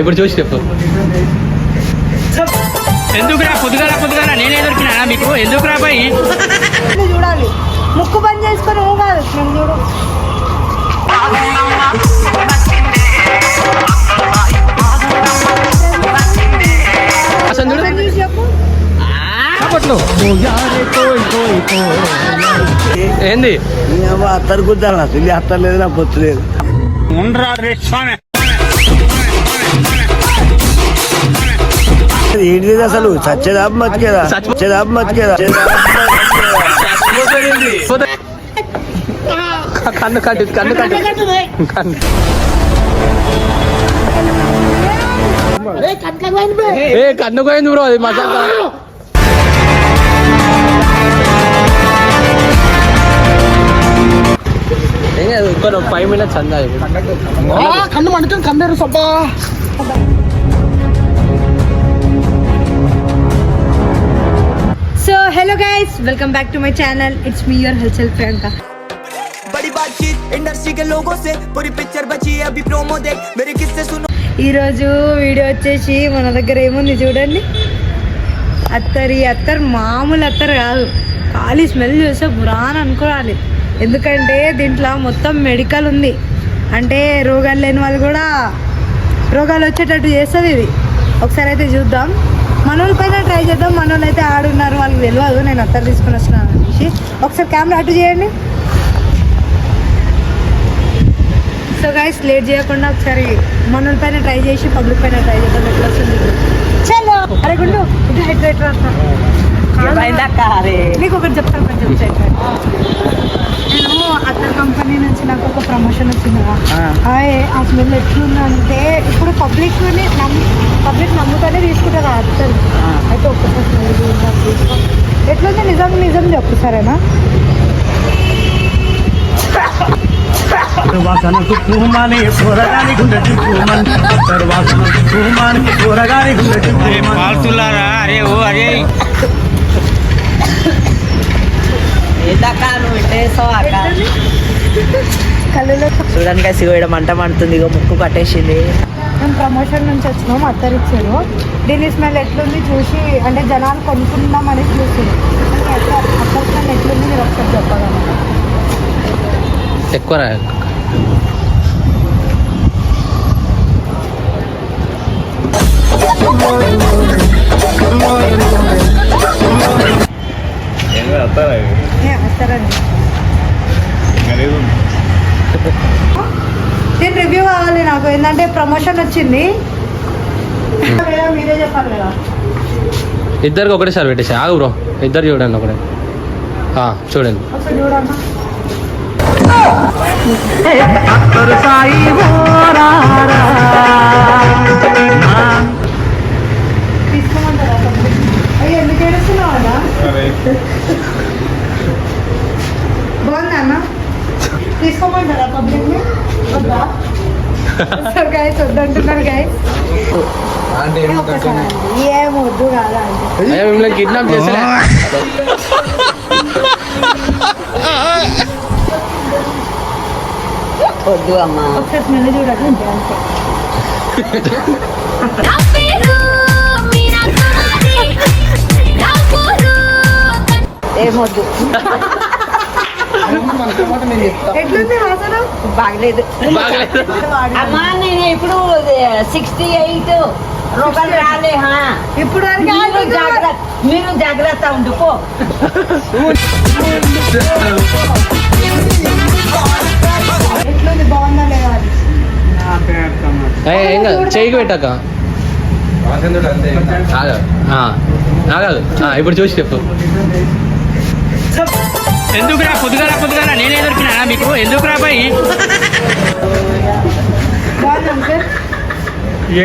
ఇప్పుడు చూసి చెప్పు. ఎందుకురా పొద్దుగాల నేనే దొరికినా మీకు? ఎందుకురా పోయి చూడాలి. ముక్కు బంద్ చేసుకొని కాదు నేను చూడు. ఏంది అత్తరు కుద్దాను అసలు అత్తరు లేదు నా పొత్తు లేదు. ఏంటిది అసలు చచ్చేదాపు మతికేదా? చచ్చేదాపు మతికేదా? కన్ను పోయింది బ్రో. అది మజా. ఇంకో 5 minutes అందా. కన్ను మండుతుంది. కన్ను సబ్బా. So hello guys, welcome back to my channel. It's me your Halchal Priyanka. ఈరోజు వీడియో వచ్చేసి మన దగ్గర ఏముంది చూడండి. అత్తరు మామూలు అత్తరు కాదు. ఖాళీ స్మెల్ చూస్తే బురాన్ అనుకోవాలి. ఎందుకంటే దీంట్లో మొత్తం మెడికల్ ఉంది. అంటే రోగాలు లేని వాళ్ళు కూడా రోగాలు వచ్చేటట్టు చేస్తుంది ఇది. ఒకసారి అయితే చూద్దాం. మనోళ్ళ పైన ట్రై చేద్దాం. మనోళ్ళు అయితే ఆడున్నారు, వాళ్ళకి తెలియదు నేను అత్తరు తీసుకుని వస్తున్నాను అనేసి. ఒకసారి కెమెరా అటు చేయండి. సో గైస్, లేట్ చేయకుండా ఒకసారి మనోళ్ళ పైన ట్రై చేసి పబ్లిక్ పైన ట్రై చేద్దాం. ఎట్లా వస్తుంది చలో. అరే గుండు ఇది హైడ్రేట్ రాస్తాను. నీకు ఒకటి చెప్తాను కొంచెం. నేను అత్తర్ కంపెనీ నుంచి నాకు ఒక ప్రమోషన్ వచ్చింది కదా. ఆ స్మెల్ ఎట్లుందంటే ఇప్పుడు పబ్లిక్ నమ్ముతానే తీసుకుంటారు అత్తరు. అయితే ఒక్కసారి స్మెల్ తీసుకో. ఎట్లుంది నిజం చెప్పు సరేనా? చూడడానికి సిగోయడం మంట మండుతుంది. ఇక ముక్కు కట్టేసింది. మేము ప్రమోషన్ నుంచి వచ్చినాం. అత్తరు ఇచ్చారు. దీని స్మెల్ ఎట్లుంది చూసి, అంటే జనాలు కొనుక్కుందామని చూసి అత్తరు స్మెల్ ఎట్లుంది మీరు ఒకసారి చెప్పగలరా? ఎక్కువ అత్తరండి. నేను రివ్యూ కావాలి నాకు. ఏంటంటే ప్రమోషన్ వచ్చింది. మీరే చెప్పాలి కదా. ఇద్దరికి ఒకటేసారి పెట్టేసి ఆగు బ్రో. ఇద్దరు చూడండి ఒకటే. చూడండి ఒకసారి చూడమ్మా. తీసుకోమంటారా? అయ్యో ఎందుకు ఏడుస్తున్నావు అన్న? బాగుందా అన్న? తీసుకోమంటారా పబ్లిక్ని? వద్దా? సార్ గాయస్ వద్దంటున్నారు గాయస్. ఏం వద్దు కాదా అంటే మిమ్మల్ని కిడ్నాప్ చేసా. వద్దు అమ్మా. ఒకసారి స్మెల్ చూడండి అంతే. ఏమొద్దు. ఎట్లుంది వాసన? బాగలేదు అమ్మా. నేను ఇప్పుడు 68 రోగాలు రాలే. ఇప్పుడు మీరు జాగ్రత్త ఉండుకో. ఎట్లుంది? బాగుందా లేదా? చేయికి పెట్టాక కాదు. ఇప్పుడు చూసి చెప్పు. ఎందుకురా పొద్దుగాల నేనే దొరికినా మీకు? ఎందుకురా పోయి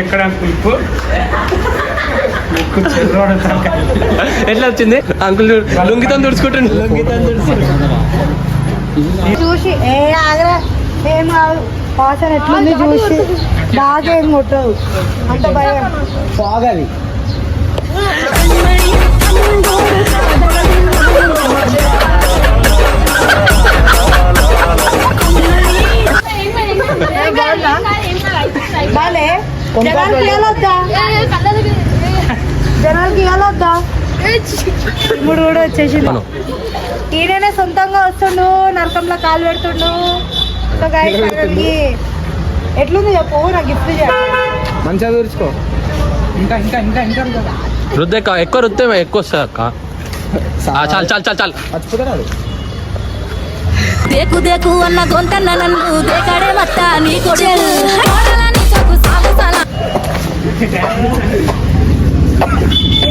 ఎక్కడ ఎట్లా వచ్చింది? అంకుల్ లుంగితో తుడుచుకుంటుండు. చూసి ఏం కాదు. వాసన ఎట్లుంది చూసి బాగా ఏం కొట్టదు. అంత భయం బాగాది. బాలే జనాలకి ఇవ్వాలొద్దా జనాలకి ఇవ్వాలొద్దా ఇప్పుడు కూడా వచ్చేసింది మనం ఈయననే సొంతంగా వస్తుండు నరకంలో కాలు పెడుతుండు సో guys, మనకి ఎట్లుంది చెప్పు నాకు గిఫ్ట్ చేయాలి మంచిగా దూర్చుకో ఇంకా ఇంకా ఇంకా ఇంకా రుద్దే ఎక్కువ రుద్దే ఎక్కువ వస్తుంది అక్క చాలు చాలు చాలు చాలు మర్చిపోతాడు దేకు దేకు అన్న గొంతన్న నన్ను దేకాడే మత్త నీ కొడుకు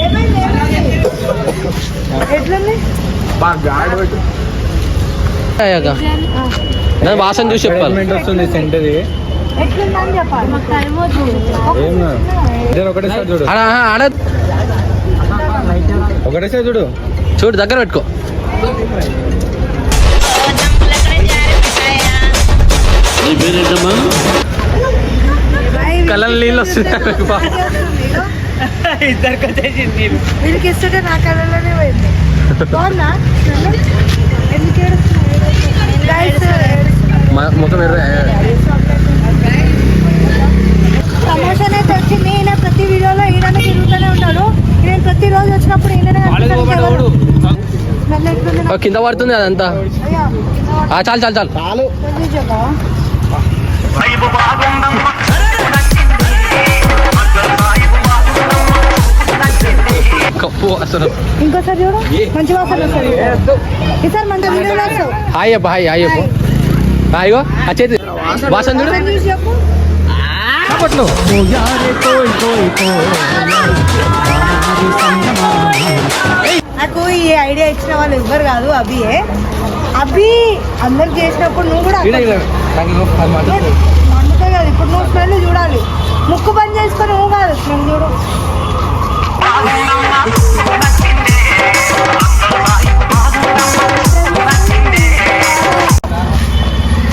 ఏమైంది ఎట్లుంది అయ్యాక దాని వాసన చూసి చెప్పాలి వస్తుంది సెంట్ ఎట్లుందని చెప్పాలి మాకు టైం వద్దు ఒకటేసారి చూడు ఆడ ఒకటేసారి చూడు చూడు దగ్గర పెట్టుకో కళ్ళ నీళ్ళు వస్తున్నాయి ఇద్దరికి వచ్చేసింది వీరికి ఇస్తుంటే నా కళ్ళలోనే పోయింది బాగుందా ఎందుకు ముఖం ప్రమోషన్ అయితే వచ్చింది ఈయన ప్రతి వీడియోలో ఈయననే తిరుగుతూనే ఉన్నాడు నేను ప్రతిరోజు వచ్చినప్పుడు ఈయననే స్మెల్ ఎట్లుంది నాకు? కింద పడుతుంది అదంతా అయ్యా, చాలు చాలు చాలు చాలు కొంచెం చెప్పవా? కప్పు అసలు ఇంకోసారి చూడు మంచి వాసన వస్తుంది ఈసారి మంచి వీడియోలో వస్తావు హాయ్ అప్ప హాయ్ హాయ్ అప్పు హాయిగో ఆ చేతి వాసన చూడు ఒకసారి చూసి చెప్పు చప్పట్లు నాకు ఈ ఐడియా ఇచ్చిన వాళ్ళు ఎవ్వరు కాదు అభియే అభి అందరికి చేసినప్పుడు నువ్వు కూడా మండుతాయి కదా ఇప్పుడు నువ్వు స్మెల్ చూడాలి ముక్కు బంద్ చేసుకొని నువ్వు కాదు స్మెల్ చూడు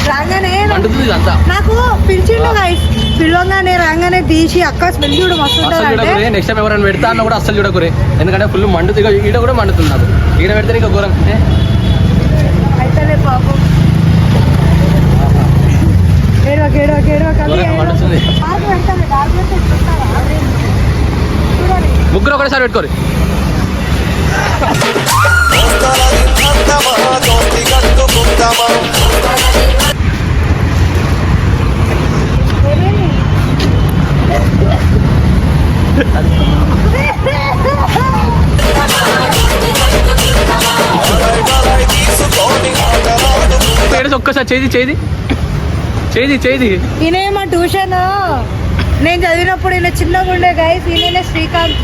రాగానే మండుతుంది ఇదంతా నాకు పిలిచిండు గైస్ పిలవగానే రాగానే తీసి అక్క స్మెల్ చూడు మస్తు అసలు ఉంటుంది అంటే చూడకూరే నెక్స్ట్ టైం ఎవరైనా పెడతా అన్న కూడా అసలు చూడకూరే ఎందుకంటే ఫుల్ మండుతుంది ఇక ఈడ కూడా మండుతుంది నాకు ఈడ పెడితే ఇక ఘోరం అయితేలే పాపం ఏడవక ఘోరంగా మండుతుంది చూడాలి ముగ్గురు ఒకటేసారి పెట్టుకోరు ఏమేమి? ఏడు ఒక్కసారి చేది చేది చేది చేది ఈయనే మా ట్యూషన్ నేను చదివినప్పుడు ఈయన చిన్నగా ఉండే గైస్ ఈయననే శ్రీకాంత్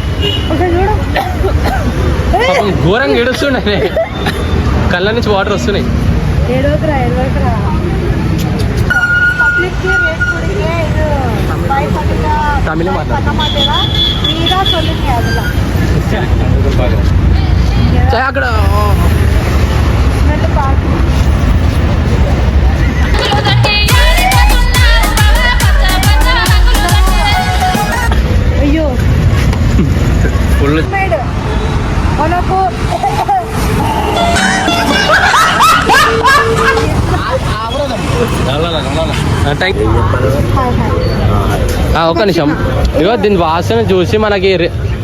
ఒకసారి చూడు పాపం ఘోరంగా ఏడుస్తున్నాయి కళ్ళ నుంచి వాటర్ వస్తున్నాయి ఏడవకరా பப்ளிக்கு ரேட் கொடுங்க இது பாய் பண்ணுங்க தமிழே மாட்டா. பண்ண மாட்டேனா நீ தான் சொல்லுங்க அதெல்லாம் అక్కడ ஸ்மெல் பாக்கு అయ్యో ఫుల్ మేడ్ మనకు ఒక్క నిమిషం ఇగో దీని వాసన చూసి మనకి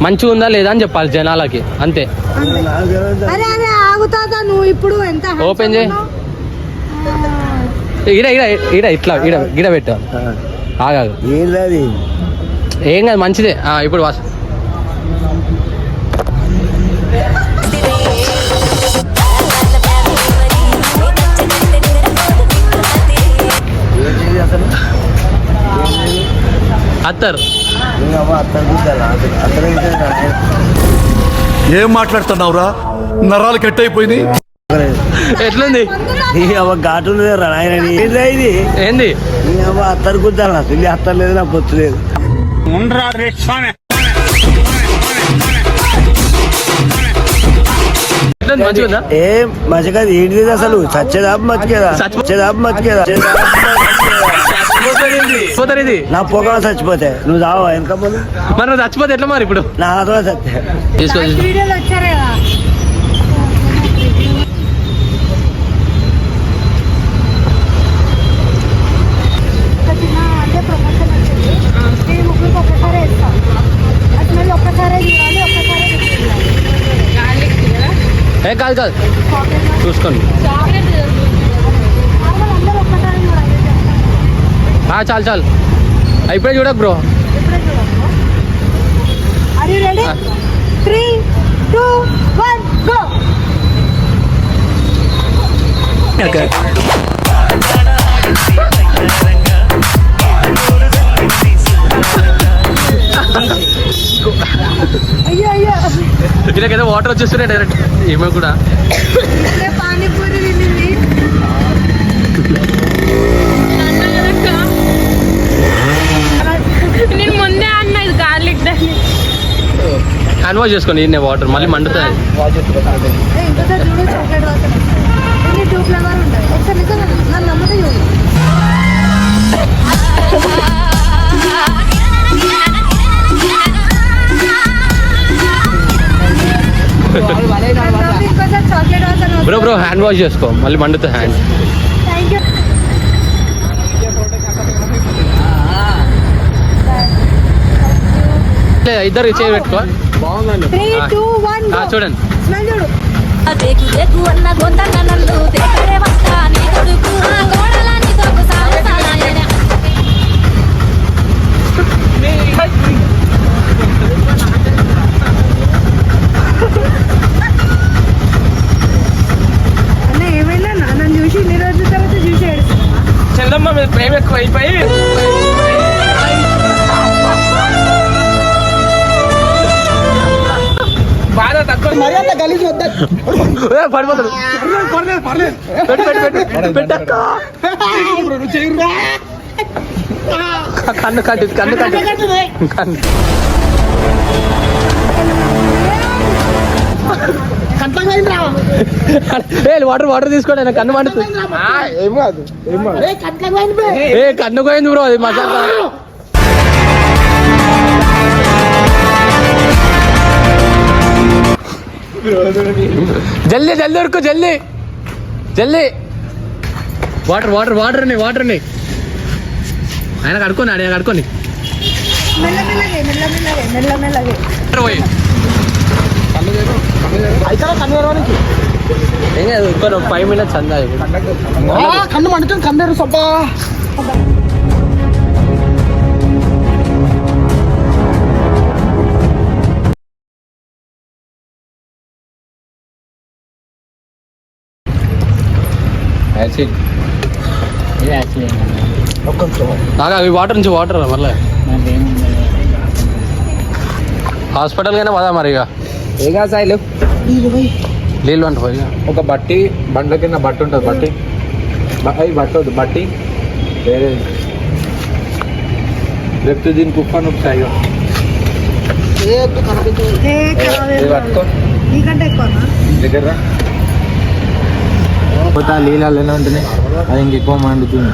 మంచిగా ఉందా లేదా అని చెప్పాలి జనాలకి అంతే అరే అరే ఆగుతాదా నువ్వు ఇప్పుడు ఎంత ఓపెన్ చేయి. ఈడ ఈడ ఈడ ఇట్లా ఈడ గిడ పెట్టు ఆగాదు ఏంటది ఏం కాదు మంచిదే ఇప్పుడు వాసన అసలు అత్తర్ అత్తరు గుద్దాలా అత్తరు ఏం మాట్లాడుతున్నావురా నరాలు కట్ అయిపోయినాయి ఎట్లుంది నీ అవ్వ ఘాటు ఆయన ఇది ఏంది నీ అవ్వ అత్తరు గుద్దాలి అసలు అత్తరు లేదు నాకు పొత్తు లేదు ఎట్లుంది మంచిగా ఉందా ఏం మంచిగా ఏంటిది అసలు చచ్చేదాపు మర్చిపోయేదా చచ్చేదాపు మర్చిపోయేదా పోతారు ఇది నా పొగ చచ్చిపోతే నువ్వు చావా వెనక ముందు మరి నువ్వు చచ్చిపోతే ఎట్లా మరి ఇప్పుడు నా ఆత్మ చచ్చే తీసుకో వీడియోలో వచ్చారు కదా ఏ కాదు కాదు చూసుకోండి. చాలు చాలు ఇప్పుడే చూడకు bro. Are you ready? 3, 2, 1, go! అయ్యో వీళ్ళకైతే వాటర్ వచ్చేస్తున్నాయి డైరెక్ట్. ఏమో కూడా పానీపూరి తినింది. నేను ముందే అన్న ఇది గార్లిక్ దాన్ని హ్యాండ్ వాష్ చేసుకోండి. ఈ వాటర్ మళ్ళీ మండుతుంది. ఇంకోసారి చూడు చాక్లెట్ వాసన. ఇది 2 ఫ్లేవర్ ఉంటాయి. ఒకసారి నిజంగా నన్ను నమ్మతే చూడు. ఇంకోసారి చాక్లెట్ వాసన. బ్రో హ్యాండ్ వాష్ చేసుకో మళ్ళీ మండుతుంది హ్యాండ్. Thank you. ఇద్దరు చేయి పెట్టుకో. 3, 2, 1, go. చూడండి. స్మెల్ చూడు. దేకు దేకు అన్న గొంతన్న నన్ను దేకడే వస్తా నీ కొడుకు ఆ గోడలని తోపు సాగుతానాయన అన్న ఏమైనా నన్ను చూసి ఇన్ని రోజుల తర్వాత చూసి ఏడుస్తున్నా. చెల్లమ్మ మీద ప్రేమ ఎక్కువ అయిపోయి బాగా తక్కువ పడిపోతాడు. కన్ను కట్టి కన్ను కట్టి కన్ను వాటర్ వాటర్ తీసుకోండి. నాకు కన్ను మండుతుంది. కన్ను పోయింది బ్రో. అది మసాలా జల్దీ జల్దీ ఉరుకు జల్దీ జల్దీ. వాటర్ వాటర్ వాటర్ ఉన్నాయి వాటర్ ఉన్నాయి. ఆయన కడుక్కొని ఆయన కడుక్కొని మెల్లమెల్లగే పోయి ఏం కాదు. ఇంకో 5 minutes అందా. కన్ను మండుతుంది. కన్ను సబ్బా అవి వాటర్ నుంచి వాటర్ మళ్ళీ హాస్పిటల్ కైనా పదా మరి. ఇక ఏగా సాయిలు నీళ్ళు అంట పోయి ఒక బట్టి బండ్ల కింద బట్ట ఉంటుంది. బట్టి అవి బట్టదు బట్టి వేరే లేకపోతే దీనికి ఉప్పు నొప్పాయి పట్టుకో నీకంటే ఎక్కువనా దగ్గర నీళ్ళలోనే ఉంటుంది. అది ఇంకెక్కువ మండుతుంది.